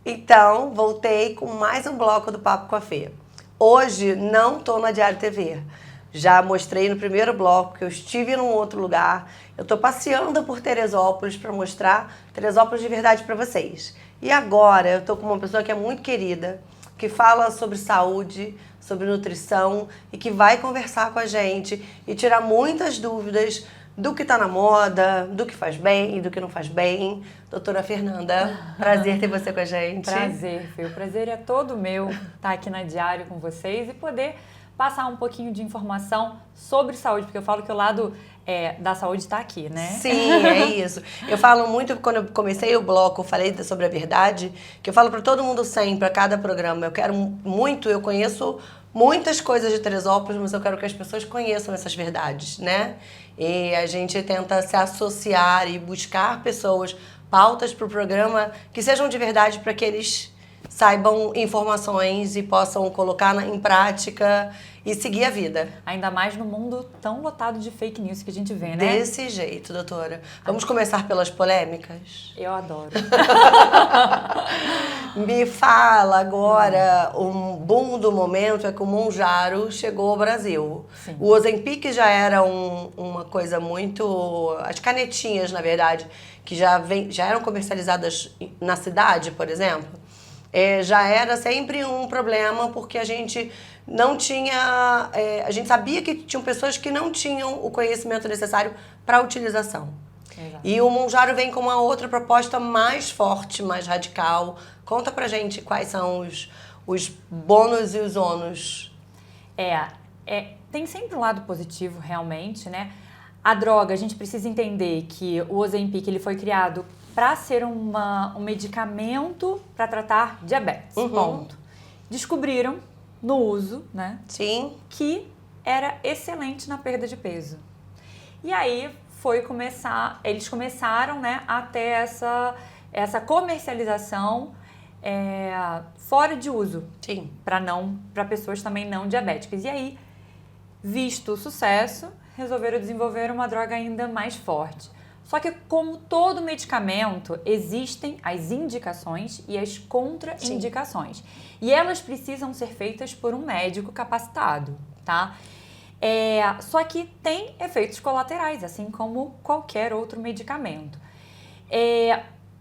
Então, voltei com mais um bloco do Papo com a Fê. Hoje não tô na Diário TV. Já mostrei no primeiro bloco que eu estive num outro lugar. Eu tô passeando por Teresópolis para mostrar Teresópolis de verdade para vocês. E agora eu tô com uma pessoa que é muito querida, que fala sobre saúde, sobre nutrição e que vai conversar com a gente e tirar muitas dúvidas do que tá na moda, do que faz bem e do que não faz bem. Doutora Fernanda, prazer ter você com a gente. Prazer, Fê. O prazer é todo meu estar aqui na Diário com vocês e poder passar um pouquinho de informação sobre saúde, porque eu falo que o lado da saúde está aqui, né? Sim, é isso. Eu falo muito, quando eu comecei o bloco, eu falei sobre a verdade, que eu falo para todo mundo sempre, a cada programa. Eu conheço muitas coisas de Teresópolis, mas eu quero que as pessoas conheçam essas verdades, né? E a gente tenta se associar e buscar pessoas, pautas para o programa que sejam de verdade para que eles saibam informações e possam colocar em prática e seguir a vida. Ainda mais no mundo tão lotado de fake news que a gente vê, né? Desse jeito, doutora. Vamos começar pelas polêmicas? Eu adoro. Me fala agora, um boom do momento é que o Mounjaro chegou ao Brasil. Sim. O Ozempic já era uma coisa muito... As canetinhas, na verdade, que já eram comercializadas na cidade, por exemplo, já era sempre um problema porque a gente não tinha... a gente sabia que tinham pessoas que não tinham o conhecimento necessário para a utilização. Exato. E o Mounjaro vem com uma outra proposta mais forte, mais radical. Conta pra gente quais são os bônus e os ônus. Tem sempre um lado positivo, realmente, né? A droga, a gente precisa entender que o Ozempic ele foi criado para ser um medicamento para tratar diabetes. Ponto. Descobriram no uso, né? Sim. Que era excelente na perda de peso. E aí eles começaram, né, a ter essa comercialização fora de uso. Sim. Para pessoas também não diabéticas. E aí, visto o sucesso, resolveram desenvolver uma droga ainda mais forte. Só que, como todo medicamento, existem as indicações e as contraindicações. Sim. E elas precisam ser feitas por um médico capacitado, tá? Só que tem efeitos colaterais, assim como qualquer outro medicamento.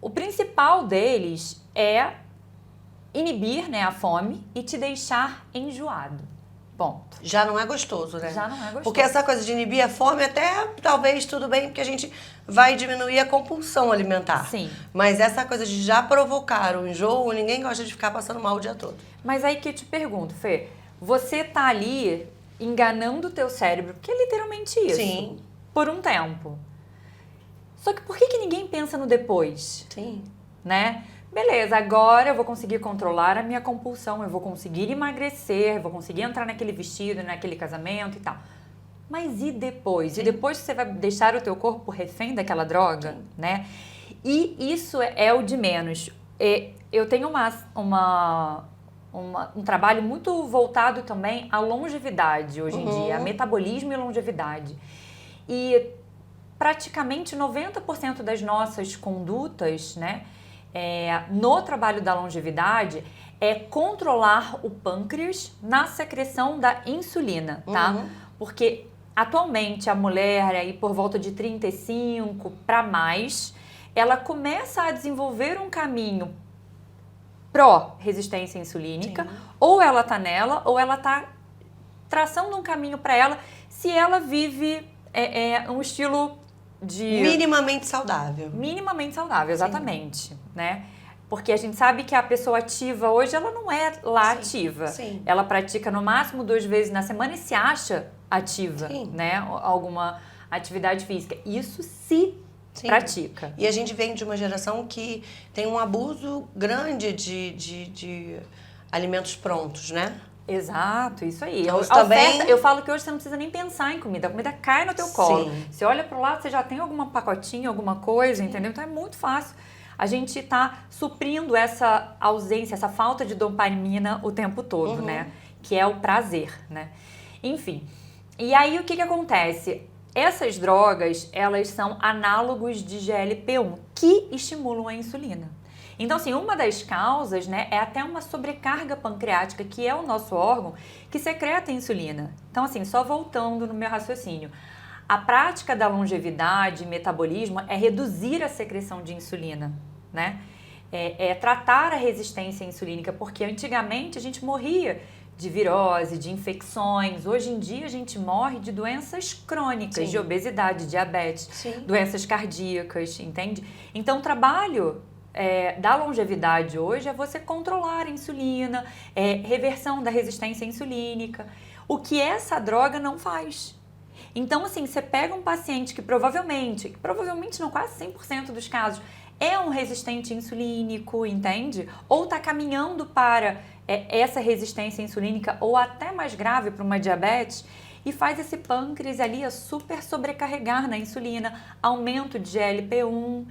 O principal deles é inibir, né, a fome e te deixar enjoado. Ponto. Já não é gostoso, né? Já não é gostoso. Porque essa coisa de inibir a fome até talvez tudo bem, porque a gente vai diminuir a compulsão alimentar. Sim. Mas essa coisa de já provocar o enjoo, ninguém gosta de ficar passando mal o dia todo. Mas aí que eu te pergunto, Fê, você tá ali enganando o teu cérebro, porque é literalmente isso. Sim. Por um tempo. Só que por que ninguém pensa no depois? Sim. Né? Beleza, agora eu vou conseguir controlar a minha compulsão, eu vou conseguir emagrecer, eu vou conseguir entrar naquele vestido, naquele casamento e tal. Mas e depois? Sim. E depois você vai deixar o teu corpo refém daquela droga, sim, né? E isso é o de menos. Eu tenho um trabalho muito voltado também à longevidade hoje em dia, a metabolismo e longevidade. E praticamente 90% das nossas condutas, né, no trabalho da longevidade é controlar o pâncreas na secreção da insulina, tá? Porque atualmente a mulher aí por volta de 35 para mais, ela começa a desenvolver um caminho pró-resistência insulínica, sim, ou ela tá nela, ou ela tá traçando um caminho para ela se ela vive um estilo de... Minimamente saudável. Minimamente saudável, exatamente, sim, né? Porque a gente sabe que a pessoa ativa hoje, ela não é lá, sim, ativa. Sim. Ela pratica no máximo 2 vezes na semana e se acha ativa, sim, né? Alguma atividade física. Isso se sim, pratica. E a gente vem de uma geração que tem um abuso grande de alimentos prontos, né? Exato, isso aí. Então, também... eu falo que hoje você não precisa nem pensar em comida. A comida cai no teu colo. Sim. Você olha pro lado, você já tem alguma pacotinha, alguma coisa, sim, entendeu? Então é muito fácil. A gente tá suprindo essa ausência, essa falta de dopamina o tempo todo, né? Que é o prazer, né? Enfim. E aí, o que acontece? Essas drogas, elas são análogos de GLP-1, que estimulam a insulina. Então, assim, uma das causas, né, é até uma sobrecarga pancreática, que é o nosso órgão que secreta insulina. Então, assim, só voltando no meu raciocínio, a prática da longevidade e metabolismo é reduzir a secreção de insulina, né? É tratar a resistência insulínica, porque antigamente a gente morria de virose, de infecções. Hoje em dia a gente morre de doenças crônicas, de obesidade, diabetes, doenças cardíacas, entende? Então o trabalho da longevidade hoje é você controlar a insulina, reversão da resistência insulínica, o que essa droga não faz. Então, assim, você pega um paciente que provavelmente não, quase 100% dos casos, é um resistente insulínico, entende? Ou está caminhando para essa resistência insulínica, ou até mais grave para uma diabetes, e faz esse pâncreas ali a super sobrecarregar na insulina, aumento de GLP-1,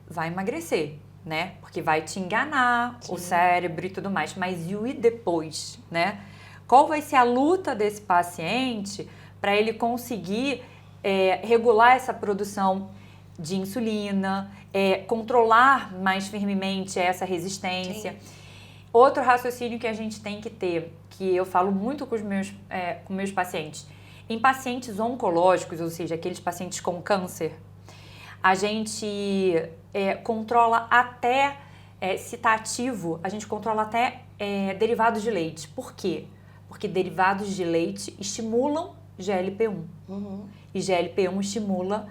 vai emagrecer, né? Porque vai te enganar o cérebro e tudo mais. Mas e depois, né? Qual vai ser a luta desse paciente para ele conseguir regular essa produção de insulina, controlar mais firmemente essa resistência? Sim. Outro raciocínio que a gente tem que ter, que eu falo muito com com meus pacientes, em pacientes oncológicos, ou seja, aqueles pacientes com câncer, a gente controla até, se está ativo, a gente controla até derivados de leite. Por quê? Porque derivados de leite estimulam GLP-1. E GLP-1 estimula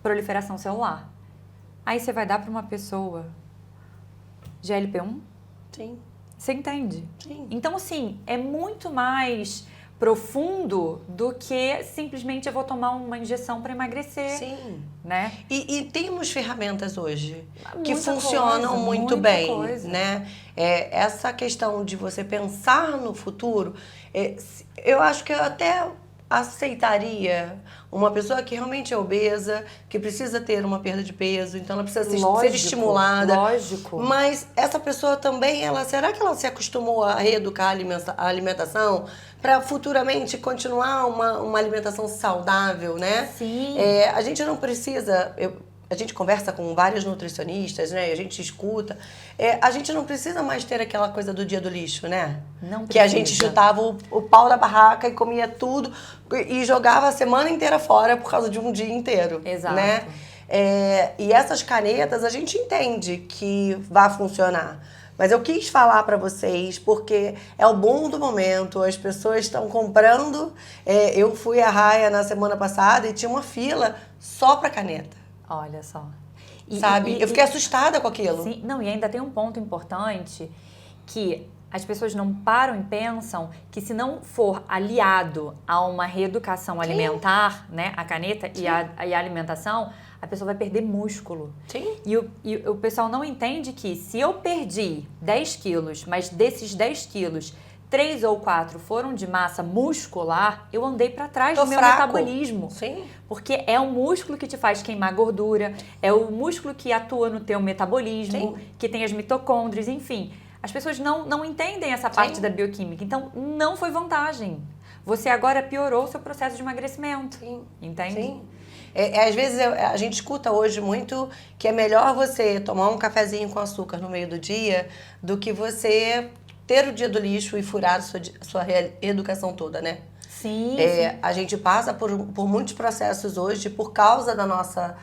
proliferação celular. Aí você vai dar para uma pessoa GLP-1? Sim. Você entende? Sim. Então, assim, é muito mais profundo do que simplesmente eu vou tomar uma injeção para emagrecer. Sim. Né? E temos ferramentas hoje que Muita funcionam coisa, muito bem, coisa. né? Essa questão de você pensar no futuro, eu acho que eu até aceitaria uma pessoa que realmente é obesa, que precisa ter uma perda de peso, então ela precisa ser estimulada. Lógico. Mas essa pessoa também, será que ela se acostumou a reeducar a alimentação para futuramente continuar uma alimentação saudável, né? Sim. A gente não precisa... A gente conversa com vários nutricionistas, né? A gente escuta. A gente não precisa mais ter aquela coisa do dia do lixo, né? Não precisa. Que a gente chutava o pau da barraca e comia tudo e jogava a semana inteira fora por causa de um dia inteiro. Exato. Né? E essas canetas a gente entende que vai funcionar. Mas eu quis falar para vocês porque é o boom do momento, as pessoas estão comprando. Eu fui à Raia na semana passada e tinha uma fila só para caneta. Olha só. Sabe? Eu fiquei assustada com aquilo. Sim, não, e ainda tem um ponto importante que as pessoas não param e pensam que se não for aliado a uma reeducação alimentar, né, a caneta e a alimentação, a pessoa vai perder músculo. Sim. E o pessoal não entende que se eu perdi 10 quilos, mas desses 10 quilos, 3 ou 4 foram de massa muscular, eu andei para trás do meu metabolismo. Sim. Porque é o músculo que te faz queimar gordura, é o músculo que atua no teu metabolismo, que tem as mitocôndrias, enfim. As pessoas não entendem essa parte da bioquímica, então não foi vantagem. Você agora piorou o seu processo de emagrecimento. Sim. Entende? Sim. Às vezes a gente escuta hoje muito que é melhor você tomar um cafezinho com açúcar no meio do dia do que você ter o dia do lixo e furar a sua reeducação toda, né? Sim, A gente passa por muitos processos hoje por causa da nossa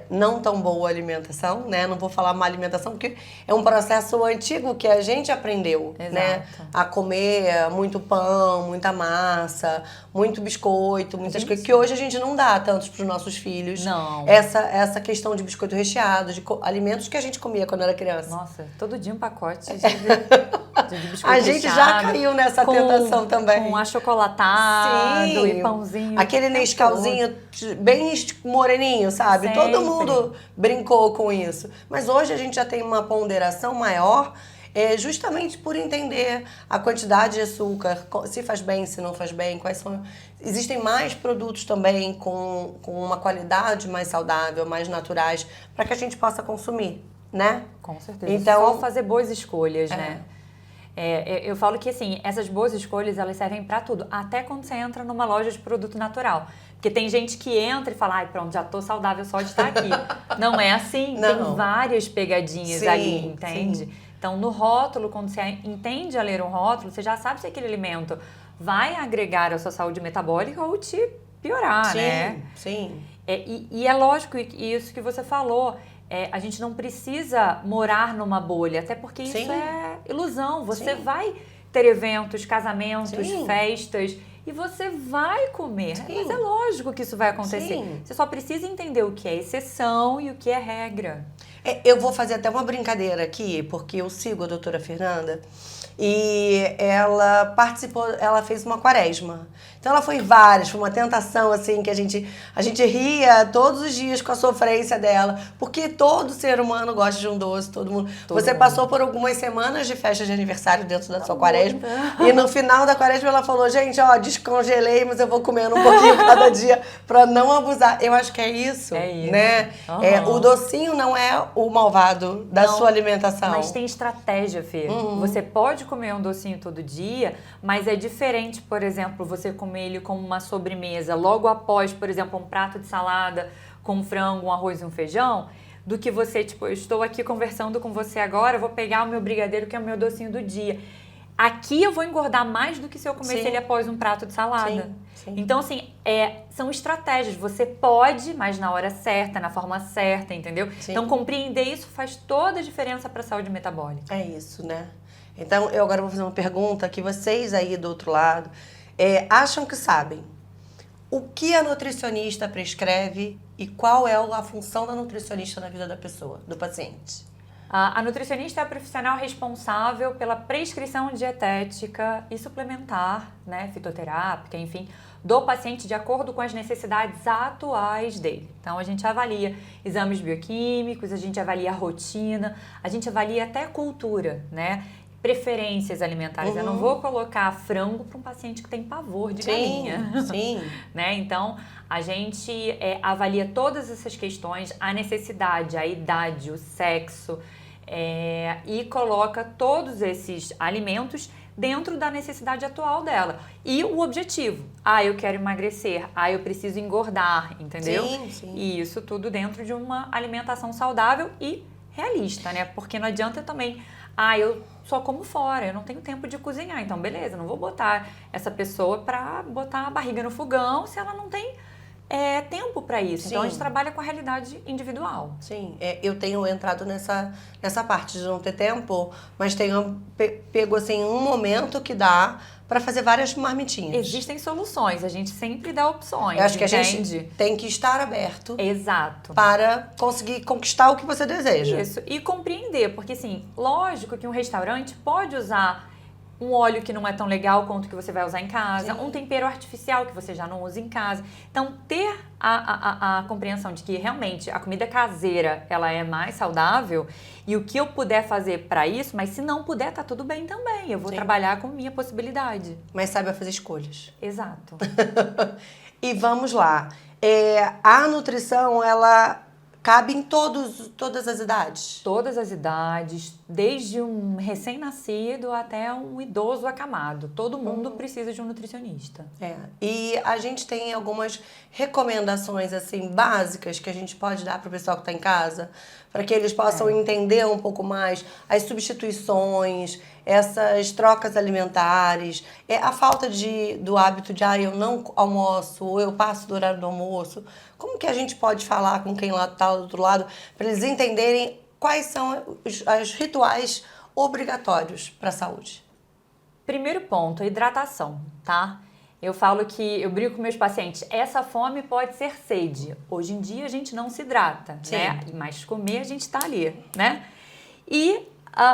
não tão boa alimentação, né? Não vou falar má alimentação, porque é um processo antigo que a gente aprendeu, né? A comer muito pão, muita massa, muito biscoito, muitas coisas que hoje a gente não dá tantos para os nossos filhos. Não. Essa questão de biscoito recheado, de alimentos que a gente comia quando era criança. Nossa, todo dia um pacote de biscoito a gente já caiu nessa tentação também. Com achocolatado e pãozinho. Aquele Nescauzinho bem moreninho, sabe? Todo mundo brincou com isso. Mas hoje a gente já tem uma ponderação maior, justamente por entender a quantidade de açúcar, se faz bem, se não faz bem, quais são... Existem mais produtos também com uma qualidade mais saudável, mais naturais, para que a gente possa consumir, né? Com certeza. Então, só fazer boas escolhas, né? Eu falo que, assim, essas boas escolhas, elas servem pra tudo. Até quando você entra numa loja de produto natural. Porque tem gente que entra e fala, ai, pronto, já tô saudável só de estar aqui. Não é assim. Não. Tem várias pegadinhas Sim, ali, entende? sim. Então, no rótulo, quando você entende a ler um rótulo, você já sabe se aquele alimento vai agregar à sua saúde metabólica ou te piorar, né? Sim. E é lógico, isso que você falou, a gente não precisa morar numa bolha, até porque isso é ilusão. Você vai ter eventos, casamentos, festas, e você vai comer. Mas é lógico que isso vai acontecer. Sim. Você só precisa entender o que é exceção e o que é regra. Eu vou fazer até uma brincadeira aqui, porque eu sigo a doutora Fernanda e ela participou, ela fez uma quaresma. Então ela foi uma tentação assim que a gente ria todos os dias com a sofrência dela, porque todo ser humano gosta de um doce, todo mundo. Você passou por algumas semanas de festa de aniversário dentro da sua quaresma e no final da quaresma ela falou, gente, ó, descongelei, mas eu vou comendo um pouquinho cada dia pra não abusar. Eu acho que é isso, né? O docinho não é o malvado da sua alimentação. Mas tem estratégia, Fê. Você pode comer um docinho todo dia, mas é diferente, por exemplo, você comer ele como uma sobremesa, logo após, por exemplo, um prato de salada com frango, um arroz e um feijão, do que você, tipo, eu estou aqui conversando com você agora, eu vou pegar o meu brigadeiro, que é o meu docinho do dia. Aqui eu vou engordar mais do que se eu comesse ele após um prato de salada. Sim. Então, assim, são estratégias. Você pode, mas na hora certa, na forma certa, entendeu? Sim. Então, compreender isso faz toda a diferença para a saúde metabólica. É isso, né? Então, eu agora vou fazer uma pergunta que vocês aí do outro lado acham que sabem. O que a nutricionista prescreve e qual é a função da nutricionista na vida da pessoa, do paciente? A nutricionista é a profissional responsável pela prescrição dietética e suplementar, né, fitoterápica, enfim, do paciente de acordo com as necessidades atuais dele. Então, a gente avalia exames bioquímicos, a gente avalia a rotina, a gente avalia até cultura, né? Preferências alimentares. Eu não vou colocar frango para um paciente que tem pavor de galinha. Sim. Né? Então, a gente avalia todas essas questões, a necessidade, a idade, o sexo, e coloca todos esses alimentos dentro da necessidade atual dela. E o objetivo. Eu quero emagrecer. Eu preciso engordar, entendeu? Sim. E isso tudo dentro de uma alimentação saudável e realista, né? Porque não adianta também... eu só como fora, eu não tenho tempo de cozinhar. Então, beleza, não vou botar essa pessoa pra botar a barriga no fogão se ela não tem tempo pra isso. Então, a gente trabalha com a realidade individual. Sim, eu tenho entrado nessa parte de não ter tempo, mas tenho pego, assim, um momento que dá para fazer várias marmitinhas. Existem soluções, a gente sempre dá opções, eu acho que entende? a gente tem que estar aberto. Exato. Para conseguir conquistar o que você deseja. Isso, e compreender, porque assim, lógico que um restaurante pode usar um óleo que não é tão legal quanto que você vai usar em casa, um tempero artificial que você já não usa em casa. Então, ter a compreensão de que realmente a comida caseira, ela é mais saudável e o que eu puder fazer para isso, mas se não puder, tá tudo bem também. Eu vou trabalhar com minha possibilidade. Mas saiba fazer escolhas. Exato. E vamos lá. A nutrição, ela cabe em todas as idades? Todas as idades, desde um recém-nascido até um idoso acamado. Todo mundo precisa de um nutricionista. E a gente tem algumas recomendações assim básicas que a gente pode dar para o pessoal que está em casa, para que eles possam entender um pouco mais as substituições, essas trocas alimentares, a falta do hábito de eu não almoço ou eu passo do horário do almoço. Como que a gente pode falar com quem está do outro lado para eles entenderem quais são os rituais obrigatórios para a saúde? Primeiro ponto, a hidratação, tá? Eu falo que, eu brinco com meus pacientes, essa fome pode ser sede. Hoje em dia a gente não se hidrata, né? Mas comer a gente tá ali, né? E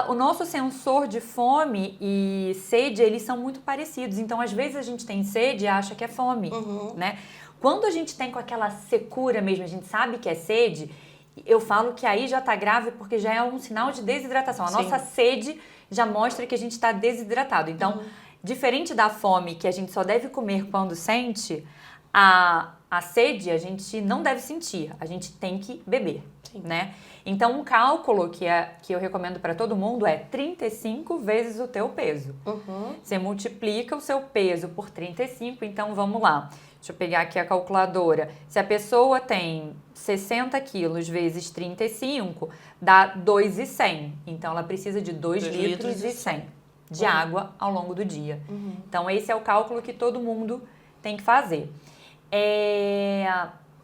o nosso sensor de fome e sede, eles são muito parecidos. Então, às vezes a gente tem sede e acha que é fome, né? Quando a gente tem com aquela secura mesmo, a gente sabe que é sede, eu falo que aí já tá grave porque já é um sinal de desidratação. A nossa sede já mostra que a gente está desidratado. Então, diferente da fome, que a gente só deve comer quando sente, a a sede a gente não deve sentir, a gente tem que beber, Sim. né? Então, um cálculo que eu recomendo para todo mundo é 35 vezes o teu peso. Você multiplica o seu peso por 35, então vamos lá. Deixa eu pegar aqui a calculadora. Se a pessoa tem 60 quilos vezes 35, dá 2,100. Então, ela precisa de 2 litros e 100 de água ao longo do dia. Então, esse é o cálculo que todo mundo tem que fazer.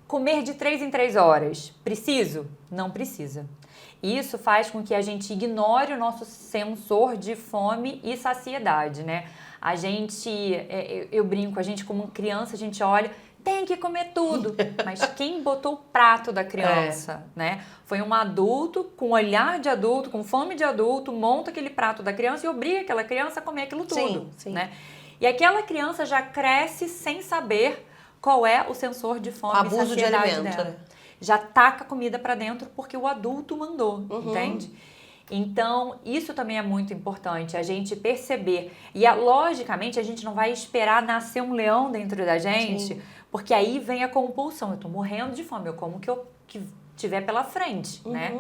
Comer de 3 em 3 horas. Preciso? Não precisa. Isso faz com que a gente ignore o nosso sensor de fome e saciedade, né? A gente, eu brinco, a gente como criança, a gente olha, tem que comer tudo. Mas quem botou o prato da criança, né? Foi um adulto com olhar de adulto, com fome de adulto, monta aquele prato da criança e obriga aquela criança a comer aquilo tudo, sim. né? E aquela criança já cresce sem saber qual é o sensor de fome e saciedade Abuso de alimento, dela. né? Já taca comida para dentro porque o adulto mandou, entende? Então, isso também é muito importante, a gente perceber. E, logicamente, a gente não vai esperar nascer um leão dentro da gente, porque aí vem a compulsão. Eu tô morrendo de fome, eu como o que tiver pela frente, né?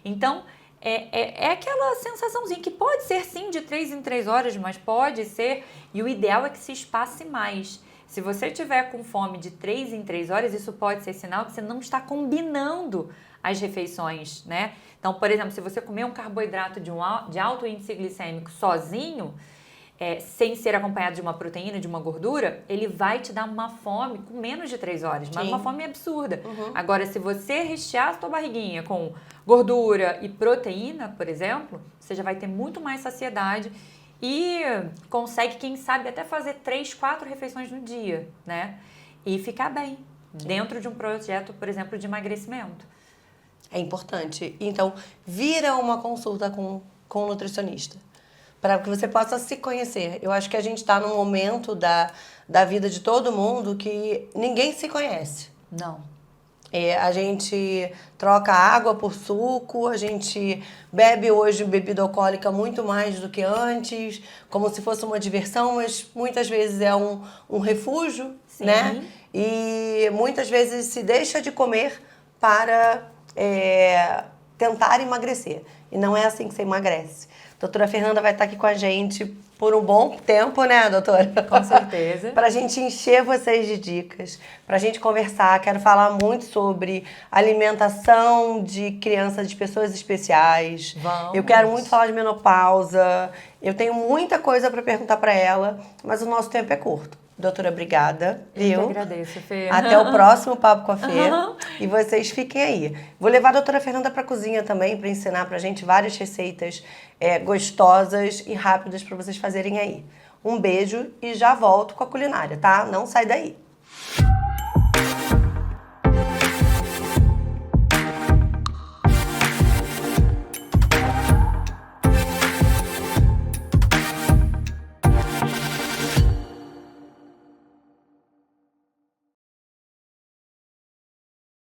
Então, é aquela sensaçãozinha que pode ser, sim, de 3 em 3 horas, mas pode ser... E o ideal é que se espace mais. Se você tiver com fome de 3 em 3 horas, isso pode ser sinal que você não está combinando as refeições, né? Então, por exemplo, se você comer um carboidrato de alto índice glicêmico sozinho, sem ser acompanhado de uma proteína, de uma gordura, ele vai te dar uma fome com menos de 3 horas, mas uma fome absurda. Agora, se você rechear a sua barriguinha com gordura e proteína, por exemplo, você já vai ter muito mais saciedade e consegue, quem sabe, até fazer 3, 4 refeições no dia, né? E ficar bem dentro de um projeto, por exemplo, de emagrecimento. É importante. Então, vira uma consulta com um nutricionista, para que você possa se conhecer. Eu acho que a gente está num momento da vida de todo mundo que ninguém se conhece. Não. A gente troca água por suco, a gente bebe hoje bebida alcoólica muito mais do que antes, como se fosse uma diversão, mas muitas vezes é um refúgio, né? E muitas vezes se deixa de comer para tentar emagrecer. E não é assim que você emagrece. A doutora Fernanda vai estar aqui com a gente por um bom tempo, né, doutora? Com certeza. Pra gente encher vocês de dicas, pra gente conversar. Quero falar muito sobre alimentação de crianças, de pessoas especiais. Vamos. Eu quero muito falar de menopausa. Eu tenho muita coisa pra perguntar pra ela, mas o nosso tempo é curto. Doutora, obrigada. Eu que agradeço, Fê. Até o próximo Papo com a Fê. E vocês fiquem aí. Vou levar a doutora Fernanda pra cozinha também, pra ensinar pra gente várias receitas gostosas e rápidas pra vocês fazerem aí. Um beijo e já volto com a culinária, tá? Não sai daí.